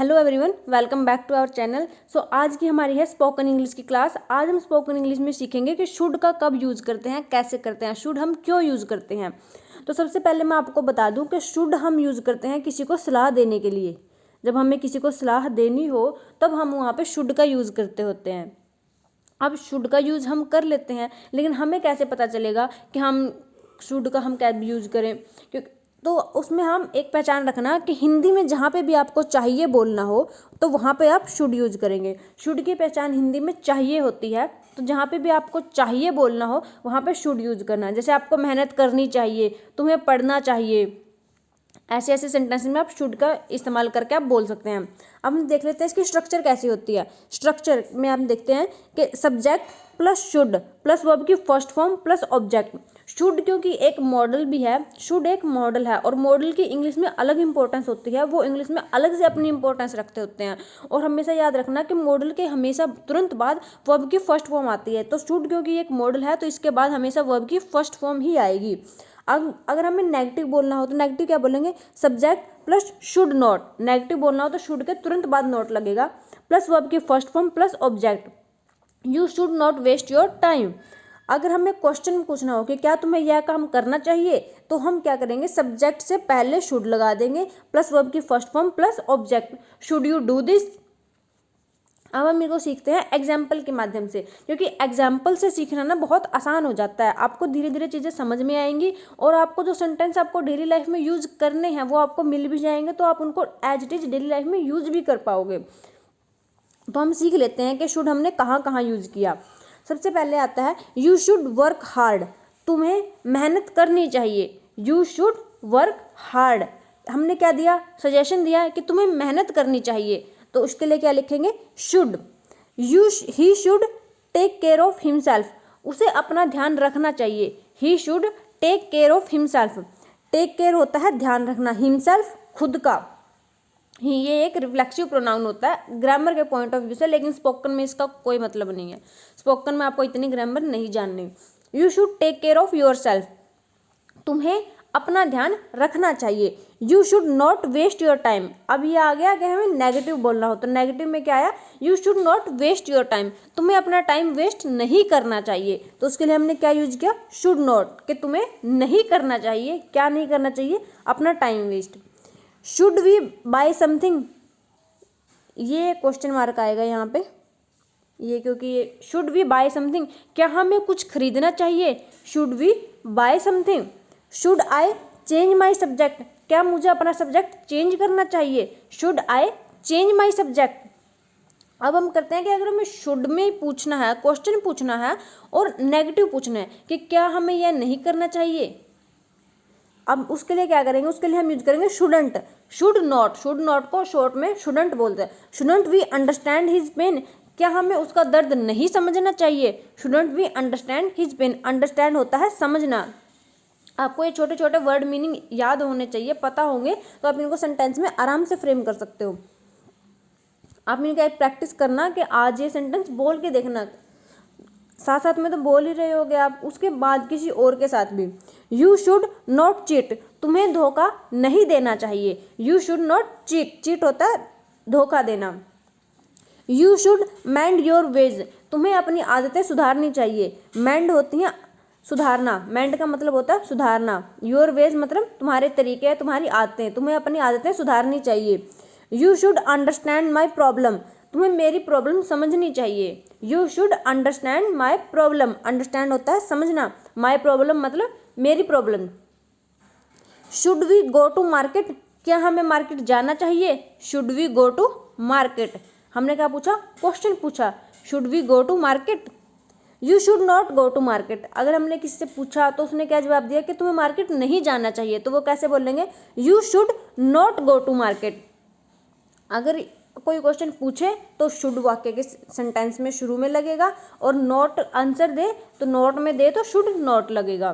Hello everyone, welcome back to our channel. आज की हमारी है स्पोकन इंग्लिश की क्लास। आज हम स्पोकन इंग्लिश में सीखेंगे कि शुड का कब यूज़ करते हैं, कैसे करते हैं, शुड हम क्यों यूज़ करते हैं। तो सबसे पहले मैं आपको बता दूं कि शुड हम यूज़ करते हैं किसी को सलाह देने के लिए। जब हमें किसी को सलाह देनी हो तब हम वहाँ पर शुड का यूज़ करते होते हैं। अब शुड का यूज़ हम कर लेते हैं, लेकिन हमें कैसे पता चलेगा कि हम शुड का हम क्या यूज़ करें, क्योंकि तो उसमें हम एक पहचान रखना कि हिंदी में जहाँ पे भी आपको चाहिए बोलना हो तो वहाँ पे आप शुड यूज़ करेंगे। शुड की पहचान हिंदी में चाहिए होती है, तो जहाँ पे भी आपको चाहिए बोलना हो वहाँ पे शुड यूज़ करना है। जैसे आपको मेहनत करनी चाहिए, तुम्हें पढ़ना चाहिए, ऐसे ऐसे सेंटेंस में आप शुड का इस्तेमाल करके आप बोल सकते हैं। अब हम देख लेते हैं इसकी स्ट्रक्चर कैसी होती है। स्ट्रक्चर में आप देखते हैं कि subject plus should plus verb की first form plus object. Should क्योंकि एक मॉडल भी है, शुड एक मॉडल है और मॉडल की इंग्लिश में अलग इंपॉर्टेंस होती है, वो इंग्लिश में अलग से अपनी इंपॉर्टेंस रखते होते हैं। और हमेशा याद रखना कि मॉडल के हमेशा तुरंत बाद वर्ब की फर्स्ट फॉर्म आती है। तो शुड क्योंकि एक मॉडल है तो इसके बाद हमेशा वर्ब की फर्स्ट फॉर्म ही आएगी। अगर हमें नेगेटिव बोलना हो तो नेगेटिव क्या बोलेंगे, subject plus should not. Negative बोलना हो तो शुड के तुरंत बाद नॉट लगेगा, प्लस वर्ब की first form plus object. You should not waste your time. अगर हमें क्वेश्चन पूछना हो कि क्या तुम्हें यह काम करना चाहिए तो हम क्या करेंगे, सब्जेक्ट से पहले शुड लगा देंगे प्लस वर्ब की first form plus object. Should you do this. अब हम इनको सीखते हैं एग्जाम्पल के माध्यम से, क्योंकि एग्जाम्पल से सीखना ना बहुत आसान हो जाता है। आपको धीरे धीरे चीज़ें समझ में आएंगी और आपको जो सेंटेंस आपको डेली लाइफ में यूज़ करने हैं वो आपको मिल भी जाएंगे, तो आप उनको as it is daily life में यूज़ भी कर पाओगे। तो हम सीख लेते हैं कि शुड हमने कहाँ कहाँ यूज़ किया। सबसे पहले आता है यू शुड वर्क हार्ड। तुम्हें मेहनत करनी चाहिए। You should work hard. हमने क्या दिया, सजेशन दिया है कि तुम्हें मेहनत करनी चाहिए, तो उसके लिए क्या लिखेंगे, should. He should take care of himself. उसे अपना ध्यान रखना चाहिए। He should take care of himself. Take care होता है ध्यान रखना, हिमसेल्फ खुद का। ये एक रिफ्लेक्सिव प्रोनाउन होता है ग्रामर के पॉइंट ऑफ व्यू से, लेकिन स्पोकन में इसका कोई मतलब नहीं है। स्पोकन में आपको इतनी ग्रामर नहीं जाननी। You should take care of yourself. तुम्हें अपना ध्यान रखना चाहिए। You should not waste your time. अब ये आ गया कि हमें नेगेटिव बोलना हो, तो नेगेटिव में क्या आया, you should not waste your time. तुम्हें अपना टाइम वेस्ट नहीं करना चाहिए, तो उसके लिए हमने क्या यूज किया, शुड नॉट, कि तुम्हें नहीं करना चाहिए। क्या नहीं करना चाहिए, अपना time waste. Should we buy something, ये क्वेश्चन मार्क आएगा यहाँ पे, ये क्योंकि ये शुड वी बाय समथिंग, क्या हमें कुछ खरीदना चाहिए। Should we buy something. Should I change my subject, क्या मुझे अपना सब्जेक्ट चेंज करना चाहिए। Should I change my subject. अब हम करते हैं कि अगर हमें शुड में पूछना है, क्वेश्चन पूछना है और नेगेटिव पूछना है कि क्या हमें यह नहीं करना चाहिए, अब उसके लिए क्या करेंगे, उसके लिए हम यूज करेंगे shouldn't. Should not, should not को शॉर्ट में शुडंट बोलते हैं। Shouldn't we understand his pain, क्या हमें उसका दर्द नहीं समझना चाहिए। Shouldn't we understand his pain. Understand होता है समझना। आपको ये छोटे छोटे वर्ड मीनिंग याद होने चाहिए, पता होंगे तो आप इनको सेंटेंस में आराम से फ्रेम कर सकते हो। आप इनका एक प्रैक्टिस करना कि आज ये सेंटेंस बोल के देखना, साथ साथ में तो बोल ही रहे होगे आप, उसके बाद किसी और के साथ भी। यू शुड नॉट चीट, तुम्हें धोखा नहीं देना चाहिए। You should not cheat, cheat होता है धोखा देना। You should mind your ways, तुम्हें अपनी आदतें सुधारनी चाहिए। मैंड होती हैं सुधारना, मैंड का मतलब होता है सुधारना। योर वेज मतलब तुम्हारे तरीके, तुम्हारी आदतें, तुम्हें अपनी आदतें सुधारनी चाहिए। You should understand my problem, तुम्हें मेरी प्रॉब्लम समझनी चाहिए। You should understand my problem, understand होता है समझना, माई प्रॉब्लम मतलब मेरी problem. Should we go to market, क्या हमें मार्केट जाना चाहिए। Should we go to market, हमने क्या पूछा, क्वेश्चन पूछा, should we go to market. You should not go to market, अगर हमने किसी से पूछा तो उसने क्या जवाब दिया कि तुम्हें मार्केट नहीं जाना चाहिए, तो वो कैसे बोलेंगे, you should not go to market. अगर कोई क्वेश्चन पूछे तो शुड वाक्य के सेंटेंस में शुरू में लगेगा, और नॉट आंसर दे तो नॉट में दे तो शुड नॉट लगेगा।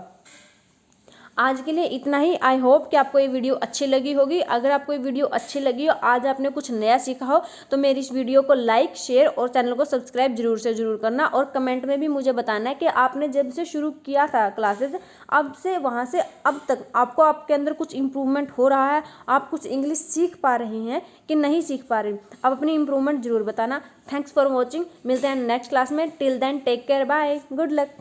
आज के लिए इतना ही। आई होप कि आपको ये वीडियो अच्छी लगी होगी। अगर आपको ये वीडियो अच्छी लगी हो, आज आपने कुछ नया सीखा हो, तो मेरी इस वीडियो को लाइक, शेयर और चैनल को सब्सक्राइब जरूर से जरूर करना। और कमेंट में भी मुझे बताना है कि आपने जब से शुरू किया था क्लासेस, अब से वहाँ से अब तक आपको आपके अंदर कुछ इम्प्रूवमेंट हो रहा है, आप कुछ इंग्लिश सीख पा रहे हैं कि नहीं सीख पा रहे। अब अपनी इम्प्रूवमेंट जरूर बताना। Thanks for watching. मिलते हैं नेक्स्ट क्लास में। Till then take care, bye, good luck.